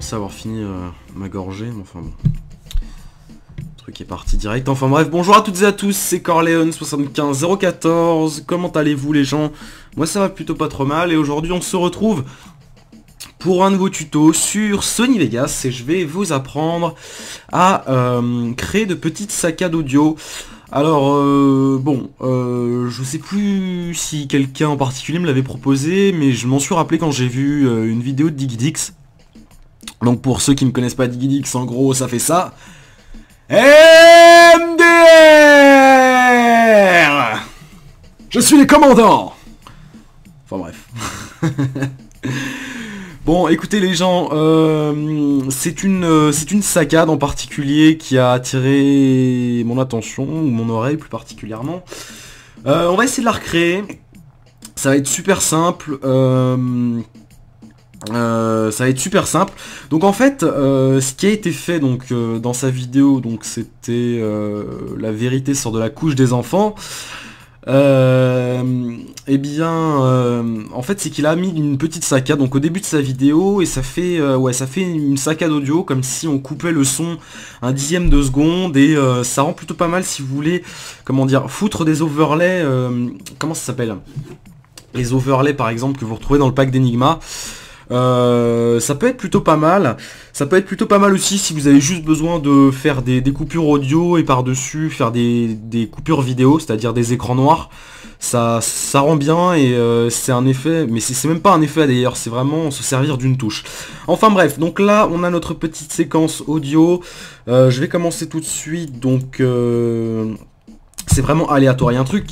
pensais avoir fini ma gorgée, mais enfin bon. Le truc est parti direct. Enfin bref, bonjour à toutes et à tous, c'est Corleone75014. Comment allez-vous les gens? Moi ça va plutôt pas trop mal et aujourd'hui on se retrouve pour un nouveau tuto sur Sony Vegas et je vais vous apprendre à créer de petites saccades audio. Alors je sais plus si quelqu'un en particulier me l'avait proposé, mais je m'en suis rappelé quand j'ai vu une vidéo de Digidix. Donc pour ceux qui ne connaissent pas Digidix, en gros ça fait ça. MDR, je suis les commandants. Enfin bref. Bon, écoutez les gens, c'est une saccade en particulier qui a attiré mon attention, ou mon oreille plus particulièrement. On va essayer de la recréer. Ça va être super simple. Donc en fait, ce qui a été fait donc dans sa vidéo, donc c'était la vérité sort de la couche des enfants. En fait c'est qu'il a mis une petite saccade donc au début de sa vidéo et ça fait une saccade audio comme si on coupait le son un dixième de seconde et ça rend plutôt pas mal si vous voulez, comment dire, foutre des overlays, comment ça s'appelle, les overlays par exemple que vous retrouvez dans le pack d'Enigma. Ça peut être plutôt pas mal. Ça peut être plutôt pas mal aussi si vous avez juste besoin de faire des coupures audio et par-dessus faire des coupures vidéo, c'est-à-dire des écrans noirs. Ça rend bien et c'est un effet, mais c'est même pas un effet d'ailleurs, c'est vraiment se servir d'une touche. Enfin bref, donc là on a notre petite séquence audio. Je vais commencer tout de suite, donc c'est vraiment aléatoire. Il y a un truc,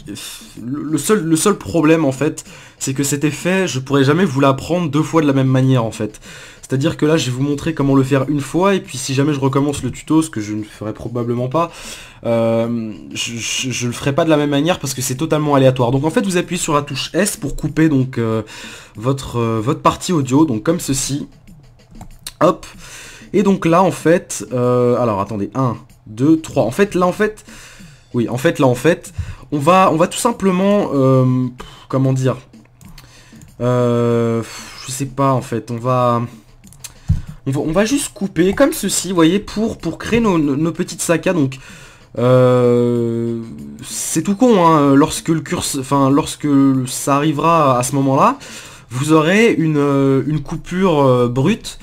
le seul problème en fait, c'est que cet effet, je pourrais jamais vous l'apprendre deux fois de la même manière en fait. C'est-à-dire que là, je vais vous montrer comment le faire une fois, et puis si jamais je recommence le tuto, ce que je ne ferai probablement pas, je le ferai pas de la même manière parce que c'est totalement aléatoire. Donc en fait, vous appuyez sur la touche S pour couper donc votre partie audio, donc comme ceci. Hop. Et donc là, en fait, alors attendez, 1, 2, 3. En fait, là, en fait... Oui, en fait, on va tout simplement, comment dire, je sais pas, en fait, on va juste couper comme ceci, vous voyez, pour créer nos petites saccades. Donc, c'est tout con, hein, lorsque ça arrivera à ce moment-là, vous aurez une coupure brute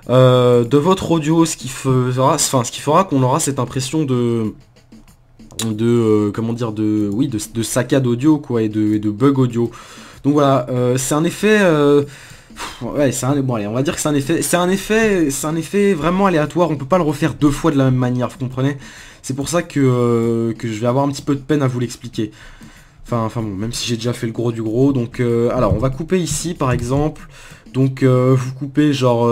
de votre audio, ce qui fera qu'on aura cette impression de saccade audio quoi, et de bug audio. Donc voilà, c'est un effet ouais, bon allez, on va dire que c'est un effet vraiment aléatoire, on peut pas le refaire deux fois de la même manière, vous comprenez? C'est pour ça que je vais avoir un petit peu de peine à vous l'expliquer. Enfin bon, même si j'ai déjà fait le gros du gros. Donc alors on va couper ici par exemple. Donc vous coupez genre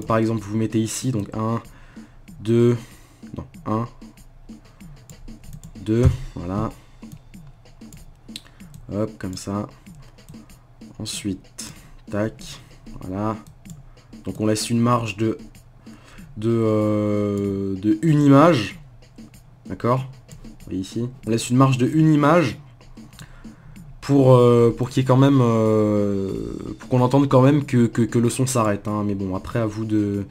par exemple vous mettez ici donc 1 2 non 1 2, voilà. Hop, comme ça. Ensuite, tac, voilà. Donc on laisse une marge de une image. D'accord? Vous voyez ici. On laisse une marge de une image pour qu'il y ait quand même pour qu'on entende quand même que le son s'arrête. Hein. Mais bon, après à vous de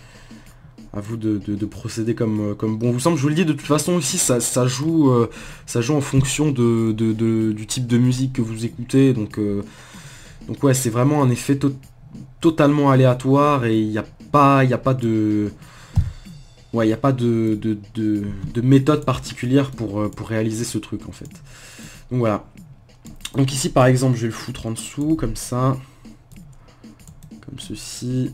procéder comme bon vous semble. Je vous le dis, de toute façon aussi ça joue en fonction du type de musique que vous écoutez, donc ouais, c'est vraiment un effet totalement aléatoire et il n'y a pas de méthode particulière pour réaliser ce truc en fait. Donc voilà. Donc ici par exemple je vais le foutre en dessous comme ça, comme ceci,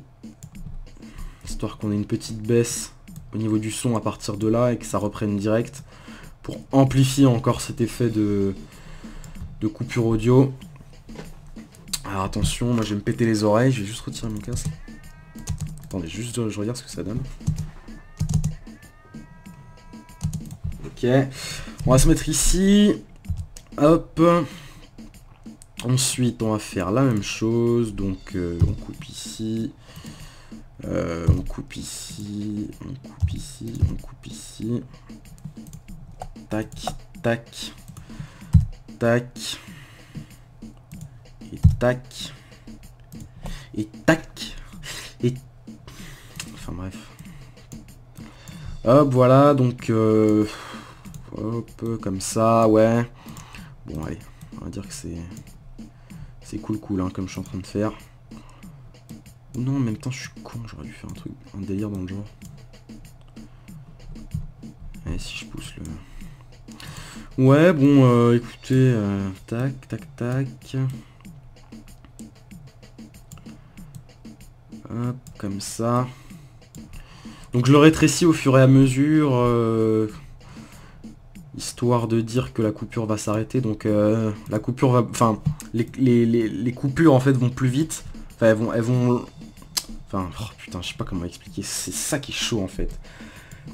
histoire qu'on ait une petite baisse au niveau du son à partir de là et que ça reprenne direct pour amplifier encore cet effet de coupure audio. Alors attention, moi je vais me péter les oreilles, je vais juste retirer mon casque. Attendez, juste je regarde ce que ça donne. Ok, on va se mettre ici. Hop. Ensuite on va faire la même chose, donc on coupe ici. On coupe ici, on coupe ici, on coupe ici. Tac, tac, tac. Et tac. Et tac. Et... Enfin Hop, voilà, donc... hop, comme ça, ouais. Bon, allez, on va dire que c'est... C'est cool, hein, comme je suis en train de faire. Non, en même temps, je suis con, j'aurais dû faire un truc, un délire dans le genre. Et si je pousse le... Ouais, bon, écoutez, tac, tac, tac. Hop, comme ça. Donc je le rétrécis au fur et à mesure, histoire de dire que la coupure va s'arrêter. Donc la coupure va... Enfin, les coupures, en fait, vont plus vite. Enfin, elles vont... Enfin, oh, putain, je sais pas comment expliquer. C'est ça qui est chaud, en fait.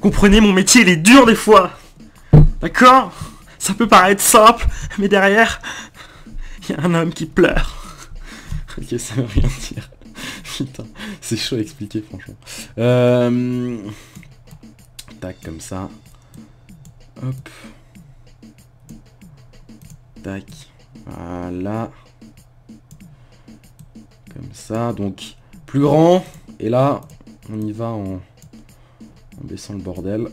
Comprenez, mon métier, il est dur des fois. D'accord? Ça peut paraître simple, mais derrière, il y a un homme qui pleure. Ok, ça veut rien dire. Putain, c'est chaud à expliquer, franchement. Tac, comme ça. Hop. Tac. Voilà. Comme ça, donc plus grand. Et là, on y va en baissant le bordel.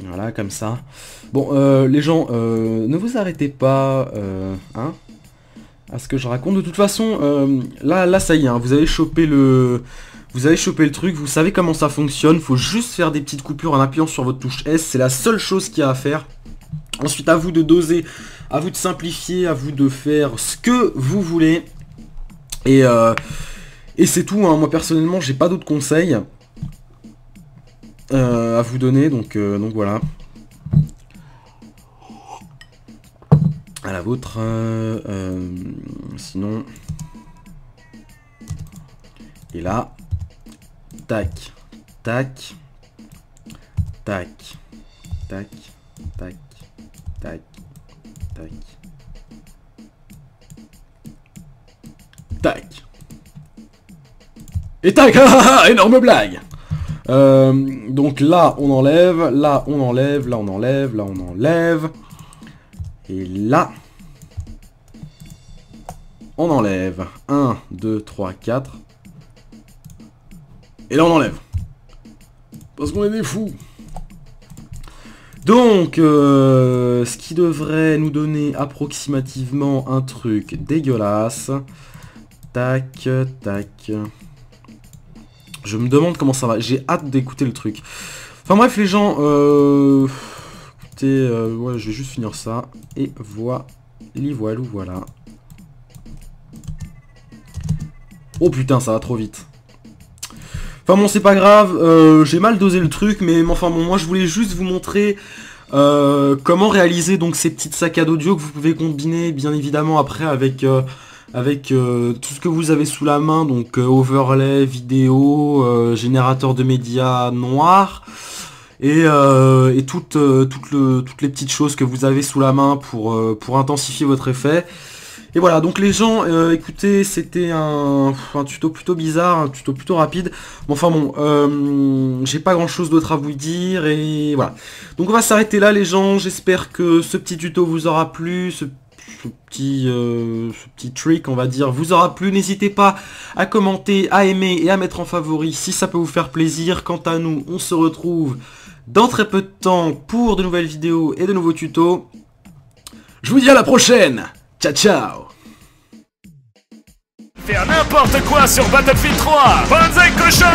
Voilà, comme ça. Bon, les gens, ne vous arrêtez pas, hein, à ce que je raconte. De toute façon, là, ça y est, hein, vous avez chopé le truc, vous savez comment ça fonctionne. Faut juste faire des petites coupures en appuyant sur votre touche S. C'est la seule chose qu'il y a à faire. Ensuite, à vous de doser, à vous de simplifier, à vous de faire ce que vous voulez. Et c'est tout, hein. Moi, personnellement, j'ai pas d'autres conseils à vous donner, donc voilà. À la vôtre. Sinon... Et là, tac, tac, tac, tac, tac, tac, tac, tac. Et tac, énorme blague. Donc là, on enlève, là, on enlève, là, on enlève, là, on enlève. Et là, on enlève. 1, 2, 3, 4. Et là on enlève. Parce qu'on est des fous. Donc, ce qui devrait nous donner approximativement un truc dégueulasse. Tac, tac. Je me demande comment ça va. J'ai hâte d'écouter le truc. Enfin bref les gens, écoutez, ouais, je vais juste finir ça. Et voilà. Oh putain, ça va trop vite. Enfin bon, c'est pas grave, j'ai mal dosé le truc, mais enfin bon, moi je voulais juste vous montrer comment réaliser donc ces petites saccades audio que vous pouvez combiner bien évidemment après avec tout ce que vous avez sous la main, donc overlay, vidéo, générateur de médias noirs et toutes les petites choses que vous avez sous la main pour intensifier votre effet. Et voilà, donc les gens, écoutez, c'était un tuto plutôt bizarre, un tuto plutôt rapide. Bon, enfin bon, j'ai pas grand chose d'autre à vous dire, et voilà. Donc on va s'arrêter là les gens, j'espère que ce petit tuto vous aura plu, ce petit trick, on va dire, vous aura plu. N'hésitez pas à commenter, à aimer et à mettre en favori si ça peut vous faire plaisir. Quant à nous, on se retrouve dans très peu de temps pour de nouvelles vidéos et de nouveaux tutos. Je vous dis à la prochaine. Ciao ciao. Faire n'importe quoi sur Battlefield 3. Banzai cochon.